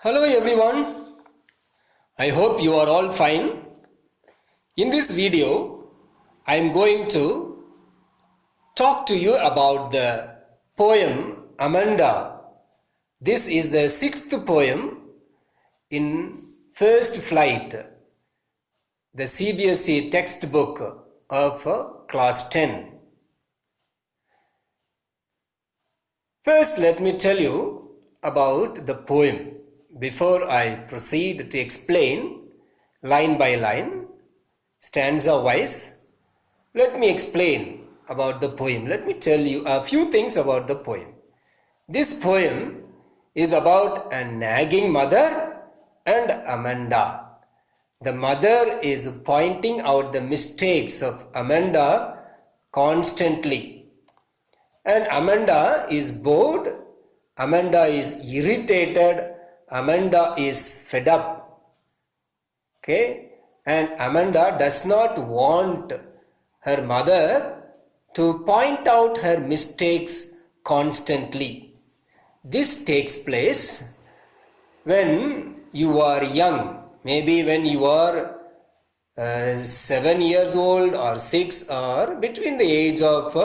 Hello everyone, I hope you are all fine. In this video, I am going to talk to you about the poem Amanda. This is the sixth poem in First Flight, the CBSE textbook of class 10. First, let me tell you about the poem. Before I proceed to explain line by line, stanza wise, let me explain about the poem. Let me tell you a few things about the poem. This poem is about a nagging mother and Amanda. The mother is pointing out the mistakes of Amanda constantly. And Amanda is bored, Amanda is irritated, Amanda is fed up. Okay? And Amanda does not want her mother to point out her mistakes constantly. This takes place when you are young, maybe when you are 7 years old or 6 or between the age of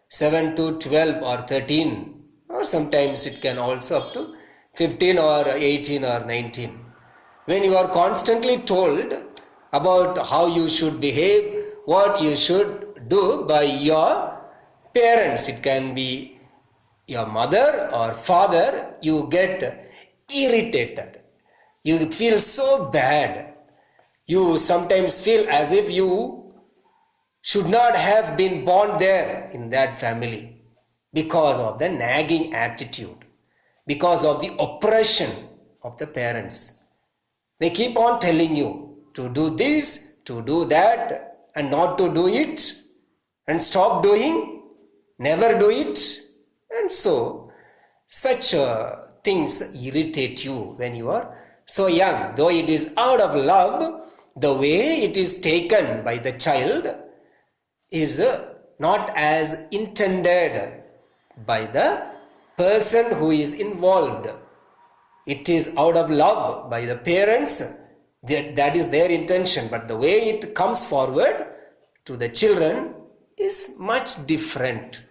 7 to 12 or 13, or sometimes it can also up to 15 or 18 or 19. When you are constantly told about how you should behave, what you should do by your parents, it can be your mother or father, you get irritated. You feel so bad. You sometimes feel as if you should not have been born there in that family because of the nagging attitude, because of the oppression of the parents. They keep on telling you to do this, to do that, and not to do it, and stop doing, never do it. And so, such things irritate you when you are so young. Though it is out of love, the way it is taken by the child is not as intended by the person who is involved. It is out of love by the parents, that is their intention, but the way it comes forward to the children is much different.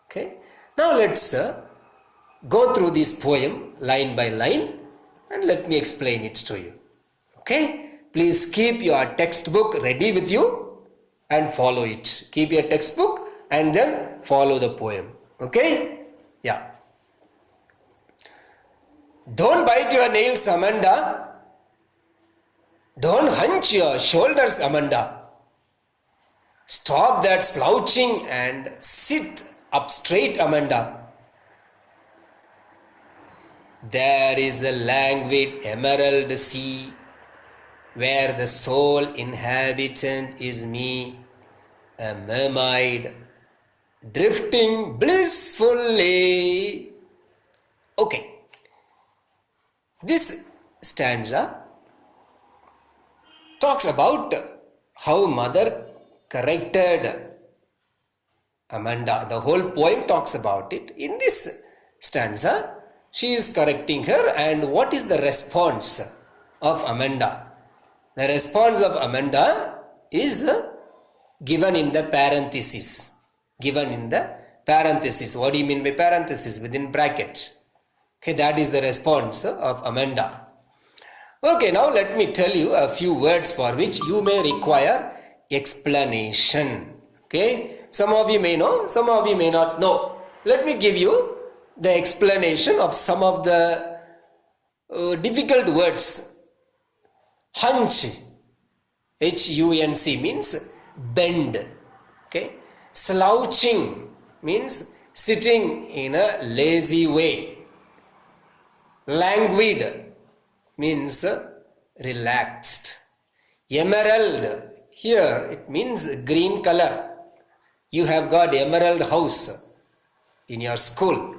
Okay, now let's go through this poem line by line and let me explain it to you. Okay, please keep your textbook ready with you and follow it. Keep your textbook and then follow the poem. Okay, yeah. Don't bite your nails, Amanda. Don't hunch your shoulders, Amanda. Stop that slouching and sit up straight, Amanda. There is a languid emerald sea where the sole inhabitant is me, a mermaid, drifting blissfully. Okay. This stanza talks about how mother corrected Amanda. The whole poem talks about it. In this stanza, she is correcting her, and what is the response of Amanda? The response of Amanda is given in the parenthesis. Given in the parenthesis. What do you mean by parenthesis? Within bracket. Okay, that is the response of Amanda. Okay, now let me tell you a few words for which you may require explanation. Okay, some of you may know, some of you may not know. Let me give you the explanation of some of the difficult words. Hunch, H-U-N-C means bend. Okay, slouching means sitting in a lazy way. Languid means relaxed. Emerald, here it means green color. You have got emerald house in your school.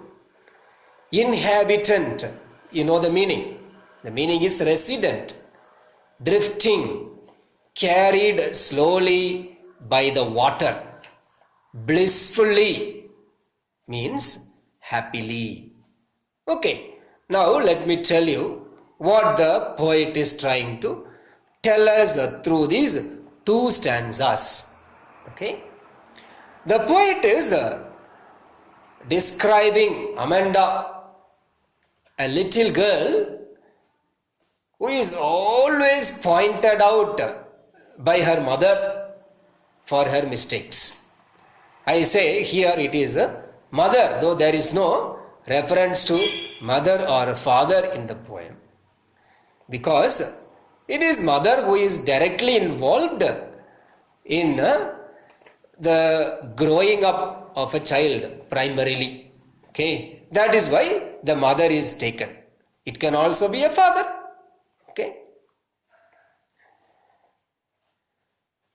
Inhabitant, you know the meaning. The meaning is resident. Drifting, carried slowly by the water. Blissfully means happily. Okay. Now let me tell you what the poet is trying to tell us through these two stanzas. Okay? The poet is describing Amanda, a little girl who is always pointed out by her mother for her mistakes. I say here it is a mother, though there is no reference to mother or father in the poem, because it is mother who is directly involved in the growing up of a child primarily. Okay, that is why the mother is taken. It can also be a father. Okay,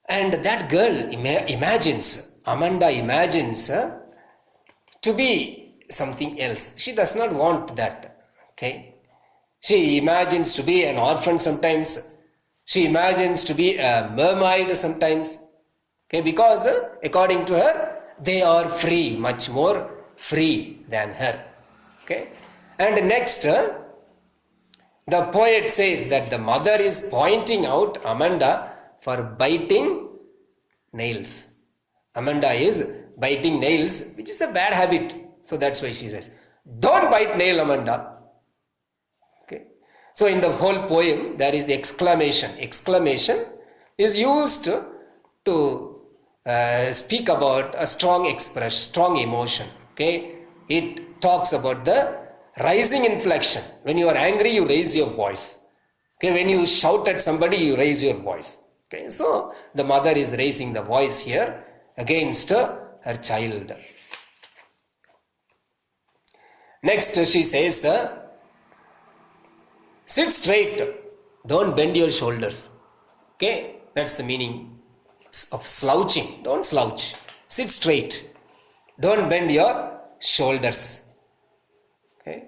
and that girl imagines, Amanda imagines to be something else. She does not want that. Okay, she imagines to be an orphan sometimes. She imagines to be a mermaid sometimes. Okay, because according to her, they are free, much more free than her. Okay, and next, the poet says that the mother is pointing out Amanda for biting nails. Amanda is biting nails, which is a bad habit. So that's why she says, don't bite nail, Amanda. Okay. So in the whole poem, there is exclamation. Exclamation is used to speak about a strong expression, strong emotion. Okay. It talks about the rising inflection. When you are angry, you raise your voice. Okay. When you shout at somebody, you raise your voice. Okay. So the mother is raising the voice here against her child. Next she says, sit straight, don't bend your shoulders. Okay, that's the meaning of slouching. Don't slouch, sit straight, don't bend your shoulders. Okay,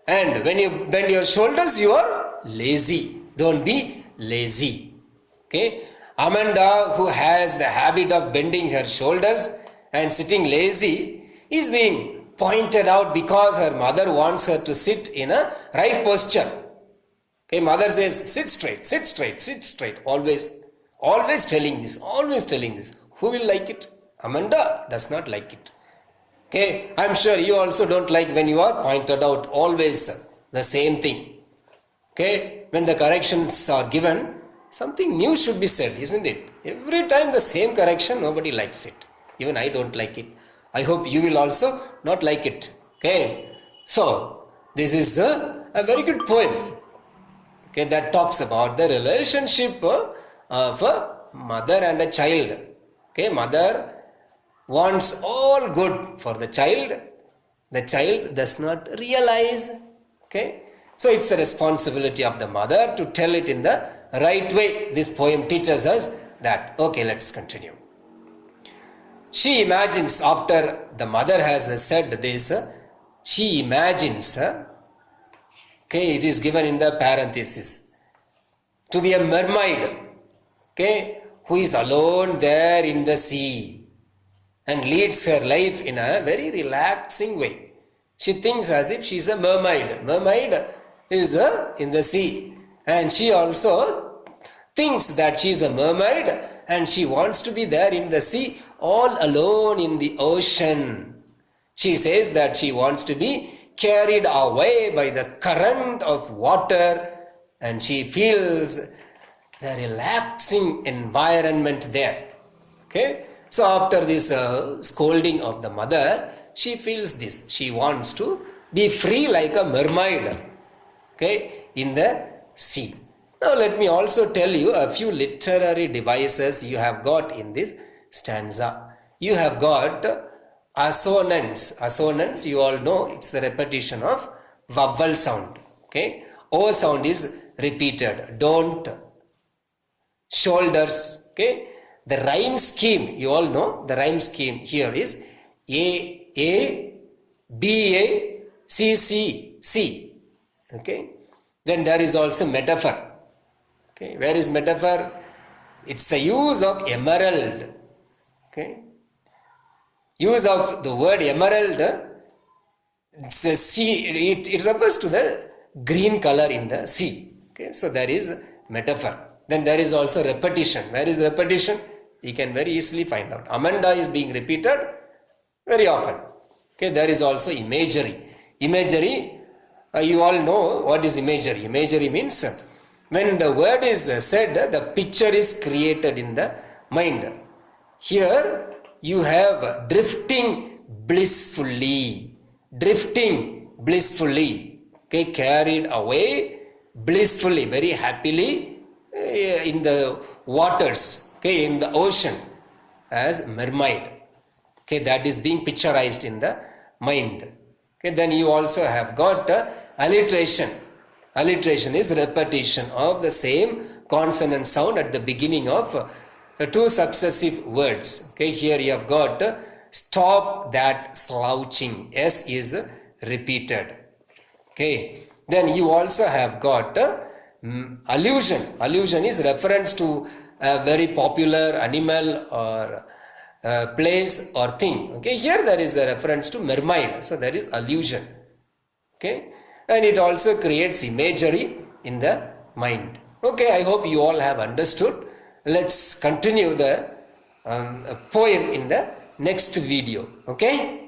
and when you bend your shoulders, you are lazy. Don't be lazy. Okay, Amanda, who has the habit of bending her shoulders and sitting lazy, is being pointed out because her mother wants her to sit in a right posture. Okay, mother says, sit straight, sit straight, sit straight. Always telling this, always telling this. Who will like it? Amanda does not like it. Okay, I'm sure you also don't like when you are pointed out always the same thing. Okay, when the corrections are given, something new should be said, isn't it? Every time the same correction, nobody likes it. Even I don't like it. I hope you will also not like it. Okay, so this is a very good poem. Okay, that talks about the relationship of a mother and a child. Okay, mother wants all good for the child. The child does not realize. Okay, so it's the responsibility of the mother to tell it in the right way. This poem teaches us that. Okay, let's continue. She imagines, after the mother has said this, she imagines, okay, it is given in the parenthesis, to be a mermaid, okay, who is alone there in the sea and leads her life in a very relaxing way. She thinks as if she is a mermaid. Mermaid is in the sea, and she also thinks that she is a mermaid and she wants to be there in the sea, all alone in the ocean. She says that she wants to be carried away by the current of water, and she feels the relaxing environment there. Okay, so after this scolding of the mother, she feels this. She wants to be free like a mermaid, okay, in the sea. Now let me also tell you a few literary devices you have got in this stanza. You have got assonance. Assonance, you all know, it's the repetition of vowel sound. Okay, O sound is repeated. Don't. Shoulders. Okay, the rhyme scheme, you all know, the rhyme scheme here is A, B, A, C, C, C. Okay, then there is also metaphor. Okay, where is metaphor? It's the use of emerald. Okay, use of the word emerald. It's a sea. It refers to the green color in the sea. Okay, so there is metaphor. Then there is also repetition. Where is repetition? You can very easily find out. Amanda is being repeated very often. Okay, there is also imagery. Imagery, you all know what is imagery. Imagery means when the word is said, the picture is created in the mind. Here you have drifting blissfully. Drifting blissfully. Okay, carried away blissfully, very happily in the waters, okay, in the ocean as mermaid. Okay, that is being picturized in the mind. Okay, then you also have got alliteration. Alliteration is repetition of the same consonant sound at the beginning of the two successive words. Okay, here you have got stop that slouching. S is repeated. Okay, then you also have got allusion. Allusion is reference to a very popular animal or place or thing. Okay, here there is a reference to mermaid, so there is allusion. Okay, and it also creates imagery in the mind. Okay, I hope you all have understood. Let's continue the poem in the next video. Okay.